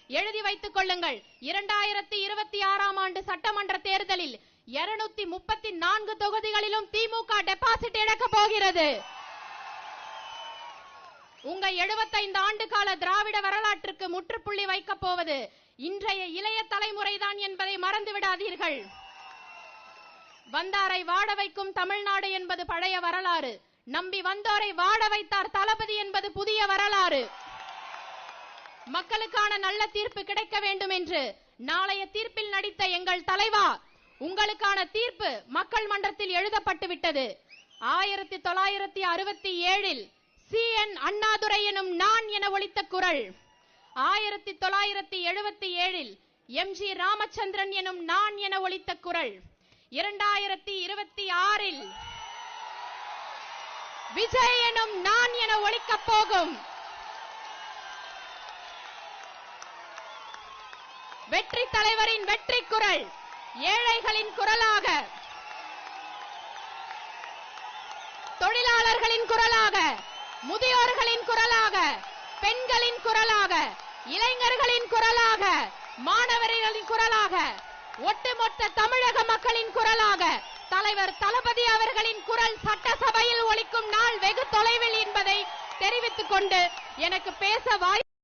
எழுதி வைத்துக் கொள்ளுங்கள். 2026ஆம் ஆண்டு சட்டமன்ற தேர்தலில் 234 தொகுதிகளிலும் திமுக டெபாசிட் இழக்க போகிறது. உங்க 75 ஆண்டு கால திராவிட வரலாற்றுக்கு முற்றுப்புள்ளி வைக்கப் போவது இன்றைய இளைய தலைமுறைதான் என்பதை மறந்து விடாதீர்கள். வந்தாரை வாழ வைக்கும் தமிழ்நாடு என்பது பழைய வரலாறு. நம்பி வந்தோரை வாழ வைத்தார் தளபதி என்பது புதிய வரலாறு. மக்களுக்கான நல்ல தீர்ப்பு கிடைக்க வேண்டும் என்று நாளைய தீர்ப்பில் நடித்த எங்கள் தலைவா, உங்களுக்கான தீர்ப்பு மக்கள் மன்றத்தில் எழுதப்பட்டு விட்டது. 1967இல் CN அண்ணாதுரை எனும் நான் என ஒலித்த குரல், 1977இல் MG ராமச்சந்திரன் எனும் நான் என ஒலித்த குரல், 2026இல் விஜய் எனும் நான் என ஒலிக்கப் போகும். வெற்றி தலைவரின் வெற்றி குரல் ஏழைகளின் குரலாக, தொழிலாளர்களின் குரலாக, முதியோர்களின் குரலாக, பெண்களின் குரலாக, இளைஞர்களின் குரலாக, மாணவர்களின் குரலாக, ஒட்டுமொத்த தமிழக மக்களின் குரலாக தலைவர் தளபதி அவர்களின் குரல் சட்டசபையில் ஒலிக்கும் நாள் வெகு தொலைவில் என்பதை தெரிவித்துக் கொண்டு எனக்கு பேச வாய்ப்பு